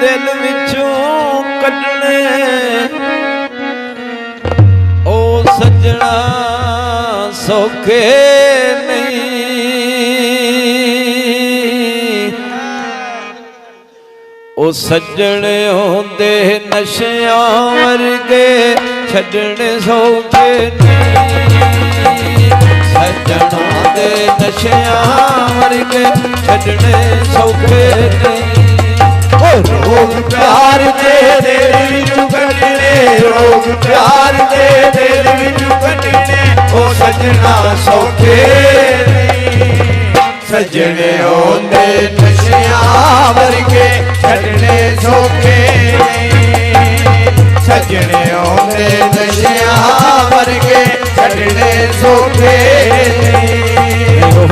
दिल विचों कढने ओ सजना सौखे नहीं। ओ सजने होंदे नशियां वर्गे छड्डने सौखे नहीं। सजना दे नशियां वर्गे छड्डने सौखे नहीं। रोग प्यार दे दिल विचों कढने, रोग प्यार दे दिल विचों कढने ओ सजना सौखे नहीं। सजने होंदे नशियां वर्गे छड्डने सौखे नहीं। सजने होंदे नशियां वर्गे छड्डने सौखे नहीं।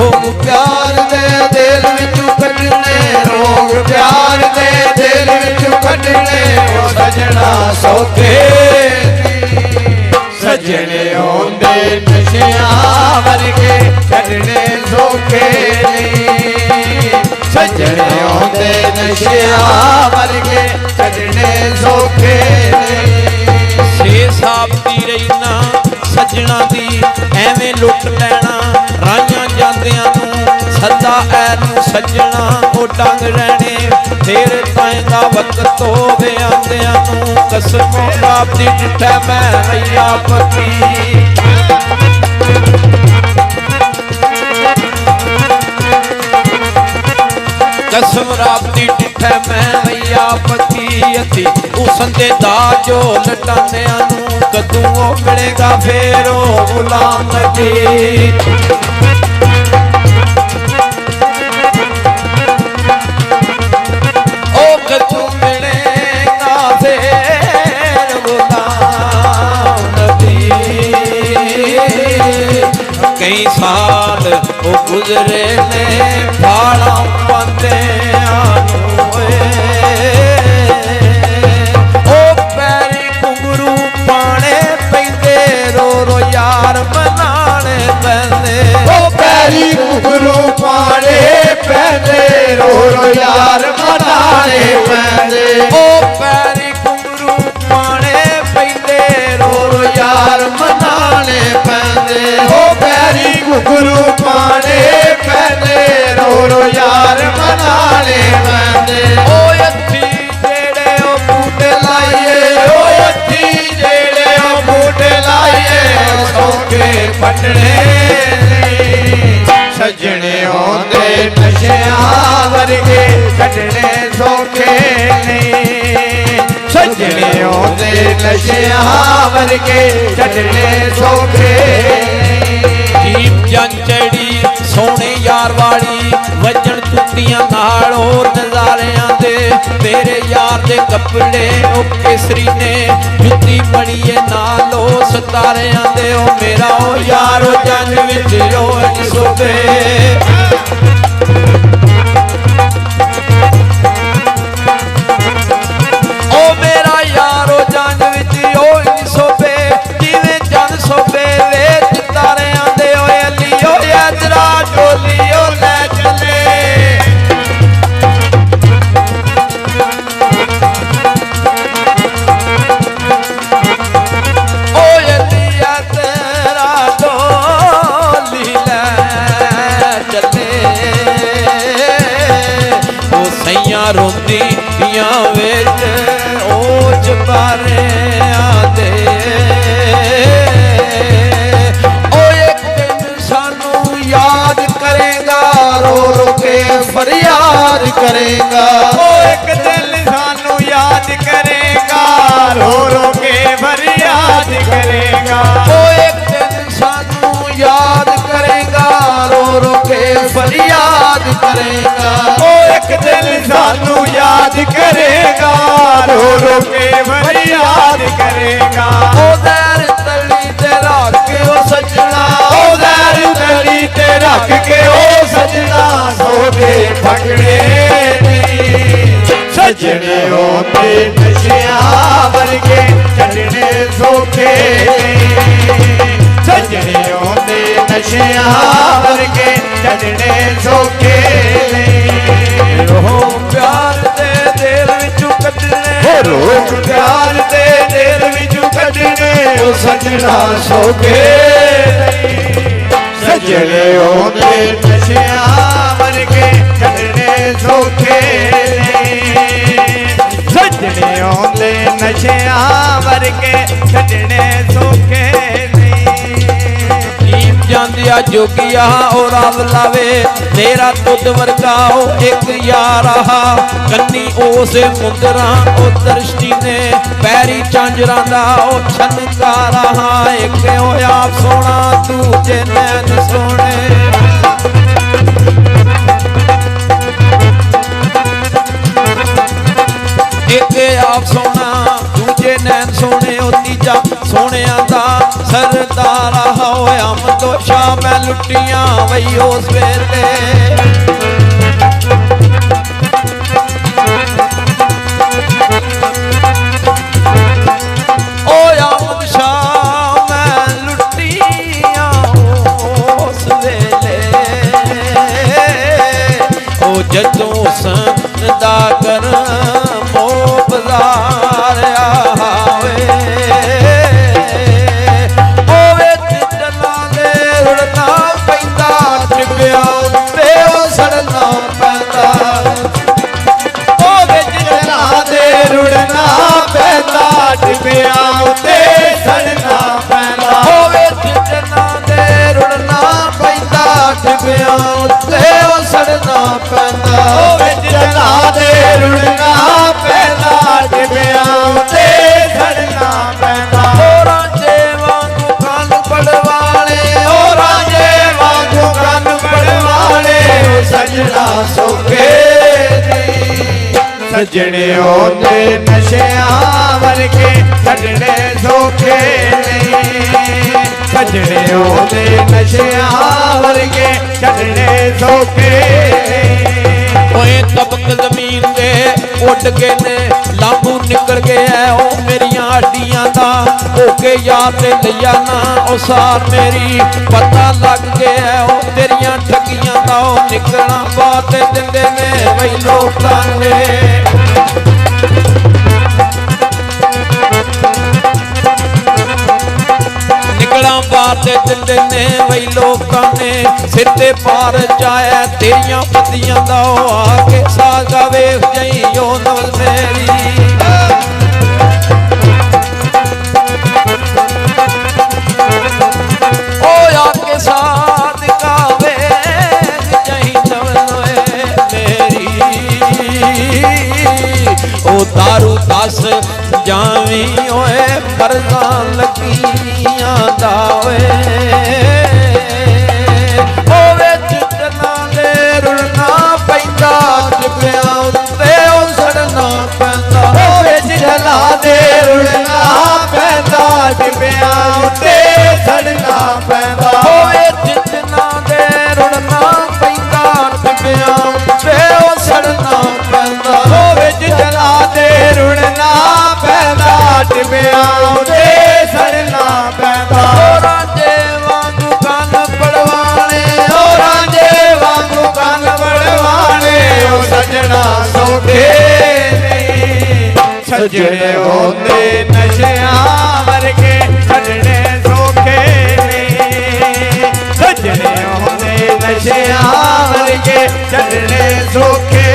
रोग प्यार दे दिल विचों कढने, रोग प्यार दे दिल विचों कढने ओ सजना सौखे नहीं। सजने होंदे नशियां वर्गे छड्डने सौखे नहीं। सजने होंदे नशियां वर्गे छड्डने सौखे नहीं। छे साहब दी रहीना सजना दी एवें लुट लैना राइयां जांदियां नूं सदा ऐनू सजना ओ डंग रहने तेरे ताएं दा वक्त होवे आंदियां नूं कसमों रब दी डिठै मैं अया पति। कसम रब दी डिठै मैं अया पति अति उसंदे दा जो लटानियां नूं कदूं ओ मिलेगा फेर ओ गुलाम नबी। कदूं मिलेगा फेर गुलाम नबी। कई साल वो गुजरे ने फाड़ा पाते ओ पैरी घुंघरू पाने पैंदे रो रो यार मनाने पैंदे। ओ पैरी घुंघरू पाने पैंदे रो रो यार मनाने पैंदे। ओ पैरी घुंघरू पाने पैंदे रो रो यार मनाने पैंदे। ओ पैरी घुंघरू पाने पैंदे रो रो यार मनाने पैंदे। ओ अथी जेड़े ओ बूटे लाइए, ओ अथी जेड़े ओ बूटे लाइए सौखे पटने नहीं। सजने होंदे नशियां वर्गे छड्डने सौखे नहीं। सजने होंदे नशियां वर्गे छड्डने सौखे नहीं। जंचड़ी सोने यार वाली वजन तुतियां नालों नजारियां दे मेरे यार दे कपड़े ओ केसरी ने जुत्ती मड़िए नालो सितारियां दे ओ मेरा ओ यारो जंग विच रोज सोबे। ओ मेरा यारो जंग विच रोज सोबे जिवें जन सोबे वे सितारियां दे ओ अली ओ यादरा डोली ओ ले चले। ओ अली यादरा डोली ले चले। ओ सैयां रोंदियां विच ओ जबारे आदे। ओ एक दिन सानू याद करेगा रो रो के फरियाद करेगा। ओ एक दिल सानू याद करेगा रो रो के फरियाद करेगा। ओ एक दिन सानू याद करेगा रो रो के फरियाद करेगा। ओ एक दिल सानू याद करेगा रो रो के फरियाद करेगा। ओ दैर तली ते रख के ओ सजना, ओ दैर तली ते रख के ओ सजना सौदे फकड़े नहीं। सजने होंदे नशियां वर्गे छड्डने सौखे नहीं। सजने होंदे नशियां वर्गे छड्डने सौखे नहीं। ओ प्यार दे दिल विचों ਰੋਗ ਪਿਆਰ ਦੇ ਦਿਲ ਵਿੱਚੋਂ ਕੱਢਣੇ ਉਹ ਸਜਣਾ ਸੌਖੇ ਨਹੀਂ। ਸਜਣੇ ਆਉਂਦੇ ਨਸ਼ਿਆਂ ਵਰਗੇ ਛੱਡਣੇ ਸੌਖੇ ਨਹੀਂ। ਸਜਣੇ ਆਉਂਦੇ ਨਸ਼ਿਆਂ ਵਰਗੇ ਛੱਡਣੇ ਸੌਖੇ ਨਹੀਂ। ਨੀਮ ਜਾਂਦਿਆ ਜੋਗੀਆ ਉਹ ਰਬ ਲਾਵੇ ਤੇਰਾ ਤੁਧ ਵਰਗਾ ਉਹ ਇੱਕ ਯਾਰ ਆਹਾ ਕੰਨੀ ਉਸ ਮੁੰਦਰਾਂ ਉਹ ਦਰਸ਼ਟੀ ਨੇ ਪੈਰੀ ਚਾਂਜਰਾਂ ਦਾ ਉਹ ਛਨਕਾਰ ਆਹਾ ਇੱਕ ਹੋਇਆ ਸੋਹਣਾ ਦੂਜੇ ਨੈਣ ਸੋਹਣੇ। ਇੱਕ ਆਪ ਸੋਹਣਾ ਦੂਜੇ ਨੈਣ ਸੋਹਣੇ ਉਹ ਤੀਜਾ ਸੋਹਣਿਆਂ ਦਾ ਸਰਦਾਰ ਹੋਇਆ ਮਦੋਸ਼ਾ ਮੈਂ ਲੁੱਟੀਆਂ ਵਈ ਉਸ ਵੇਲੇ। ਓਏ ਆਮਦ ਸ਼ਾਹ ਮੈਂ ਲੁੱਟੀਆਂ ਉਸ ਵੇਲੇ। ਉਹ ਜਦੋਂ ਸੰਦਾ ਕਰ ਬਾਜ਼ਾਰ ਆਵੇ ਉਹ ਵਿੱਚ ਚੱਲਾਂ ਦੇ ਰੁੜਨਾ ਪੈਂਦਾ ਟਿੱਬਿਆਂ ਉੱਤੇ ਉਹ ਸੜਨਾ ਪੈਂਦਾ। ਉਹ ਵਿੱਚ ਚੱਲਾਂ ਦੇ ਰੁੜਨਾ ਪੈਂਦਾ ਟਿੱਬਿਆਂ ਉੱਤੇ ਸੜਨਾ ਪੈਂਦਾ। ਉਹ ਵਿੱਚ ਚੱਲਾਂ ਦੇ ਰੁੜਨਾ ਪੈਂਦਾ ਟਿੱਬਿਆਂ ਉੱਤੇ ਉਹ ਸੜਨਾ ਪੈਂਦਾ। ਉਹ ਵਿੱਚ ਚੱਲਾਂ ਦੇ ਰੁੜਨਾ ਪੈਂਦਾ ਟਿੱਬਿਆਂ ਉੱਤੇ ਸੜਨਾ ਪੈਂਦਾ। ਉਹ ਰਾਂਝੇ ਵਾਂਗੂ ਕੰਨ ਪੜਵਾਲੇ ਉਹ ਰਾਂਝੇ ਵਾਂਗੂ ਕੰਨ ਪੜਵਾਲੇ ਉਹ ਸਜਣਾ ਸੌਖੇ ਨਹੀਂ। ਸਜਣੇ ਆਉਂਦੇ ਨਸ਼ਿਆਂ ਵਰਗੇ ਛੱਡਣੇ ਸੌਖੇ ਨਹੀਂ। ਸਜਣੇ ਆਉਂਦੇ ਨਸ਼ਿਆਂ ਵਰਗੇ ਛੱਡਣੇ ਸੌਖੇ ਨਹੀਂ। ਓਏ ਤਬਕ ਜ਼ਮੀਨ ਦੇ ਉੱਡ ਕੇ ਨੇ ਲਾਂਬੂ ਨਿਕਲ ਗਿਆ ਉਹ ਮੇਰੀਆਂ ਹੱਡੀਆਂ ਦਾ ਹੋ ਕੇ ਯਾਦ ਤੇ ਲਿਆ ਨਾ ਉਹ ਸਾਰ ਮੇਰੀ ਪਤਾ ਲੱਗ ਗਿਆ ਉਹ ਤੇਰੀਆਂ ਠੱਗੀਆਂ ਦਾ ਉਹ ਨਿਕਲਣਾ ਬਾਤ ਦਿੰਦੇ ਨੇ ਵਈ ਲੋਕਾਂ ਨੇ। ਨਿਕਲਾਂ ਬਾਹਰ ਤੇ ਦਿੰਦੇ ਨੇ ਵਈ ਲੋਕਾਂ ਨੇ ਸਿਰ ਤੇ ਪਾਰ ਚਾਇਆ ਤੇਰੀਆਂ ਪੱਤੀਆਂ ਦਾ ਉਹ ਆ ਕੇ ਸਾਗਾ ਵੇਖ ਜਈ ਉਹ ਨਵਲ ਮੇਰੀ। ਉਹ ਆ ਕੇ ਸਾਗਾ ਵੇਖ ਜਈ ਨਵਲ ਮੇਰੀ। ਉਹ ਦਾਰੂ ਦਸ ਜਾਵੀਂ ਓਏ ਪਰਦਾਂ ਲੱਗੀਆਂ ਦਾ ਓਏ। ਉਹ ਵਿੱਚ ਚੱਲਾਂ ਦੇ ਰੁੜਨਾ ਪੈਂਦਾ ਟਿੱਬਿਆਂ ਉੱਤੇ ਉਹ ਸੜਨਾ ਪੈਂਦਾ। ਉਹ ਵਿੱਚ ਚੱਲਾਂ ਦੇ ਰੁੜਨਾ ਪੈਂਦਾ ਟਿੱਬਿਆਂ ਉੱਤੇ ਸੜਨਾ ਪੈਂਦਾ। ਉਹ ਵਿੱਚ ਚੱਲਾਂ ਦੇ ਰੁੜਨਾ ਪੈਂਦਾ ਟਿੱਬਿਆਂ ਉੱਤੇ ਉਹ ਸੜਨਾ ਪੈਂਦਾ। ਉਹ ਵਿੱਚ ਚੱਲਾਂ ਦੇ ਰੁੜਨਾ ਪੈਂਦਾ ਟਿੱਬਿਆਂ ਉੱਤੇ ਸੜਨਾ ਪੈਂਦਾ। ਉਹ ਰਾਂਝੇ ਵਾਂਗੂ ਕੰਨ ਪੜਵਾਲੇ ਉਹ ਰਾਂਝੇ ਵਾਂਗੂ ਕੰਨ ਪੜਵਾਲੇ ਉਹ ਸਜਣਾ ਸੌਖੇ ਨਹੀਂ। ਸਜਣੇ ਹੁੰਦੇ ਨਸ਼ਿਆਂ ਵਰਗੇ ਛੱਡਣੇ ਸੌਖੇ ਨਹੀਂ। ਸਜਣੇ ਹੁੰਦੇ ਨਸ਼ਿਆਂ ਵਰਗੇ ਛੱਡਣੇ ਸੌਖੇ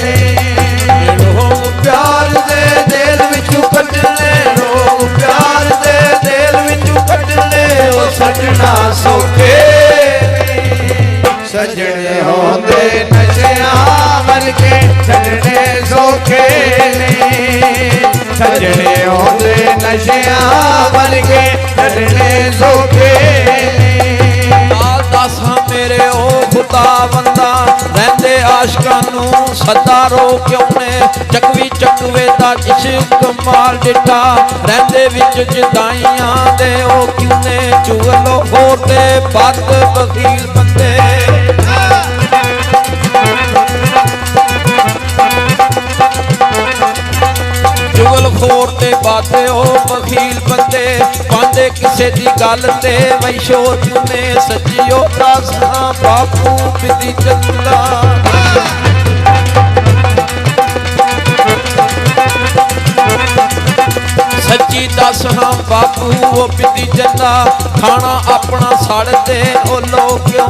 ਨਹੀਂ। ਰੋਗ ਪਿਆਰ ਦੇ ਦਿਲ ਵਿੱਚੋਂ ਕੱਢਣੇ ਰੋਗ ਪਿਆਰ ਦੇ ਦਿਲ ਵਿੱਚੋਂ ਕੱਢਣੇ ਉਹ ਸਜਣਾ ਸੌਖੇ ਨਹੀਂ। ਸਜਣੇ ਹੁੰਦੇ ਨਸ਼ਿਆਂ ਵਰਗੇ ਛੱਡਣੇ ਸੌਖੇ ਨਹੀਂ। ਸਜਣੇ ਹੁੰਦੇ ਨਸ਼ਿਆਂ ਵਰਗੇ ਛੱਡਣੇ ਸੌਖੇ ਨਹੀਂ। ਆਲ ਦੱਸਾਂ ਮੇਰੇ ਉਹ ਖੁਦਾ ਬੰਦਾ ਰਹਿੰਦੇ ਆਸ਼ਕਾਂ ਨੂੰ ਸਦਾ ਰੋ ਕਿਉਂ ਨੇ ਚੱਕਵੀ ਚੱਕਵੇ ਦਾ ਇਸ਼ਕ ਮਾਲ ਡਿੱਠਾ ਰਹਿੰਦੇ ਵਿੱਚ ਜਦਾਈਆਂ ਦੇ ਉਹ ਕਿਉਂ ਨੇ ਚੁਗਲੋ ਹੋਰ ਤੇ ਬਦ ਬਖੀਲ ਬੰਦੇ। ਚੁਗਲ ਖੋਰ ਤੇ ਬਾਤੇ ਉਹ ਬਖੀਲ ਬੰਦੇ ਪਾਉਂਦੇ ਕਿਸੇ ਦੀ ਗੱਲ ਤੇ ਵਈ ਸ਼ੋਰ ਨੇ ਸੱਜਿਓ ਦੱਸਾਂ ਬਾਪੂ ਬਿੱਦੀ ਚੰਦਾ। ਦੱਸ ਹਾਂ ਬਾਪੂ ਉਹ ਪਿੱਤੀ ਜੰਦਾ ਖਾਣਾ ਆਪਣਾ ਸੜਦੇ ਉਹ ਲੋਕ ਕਿਉਂ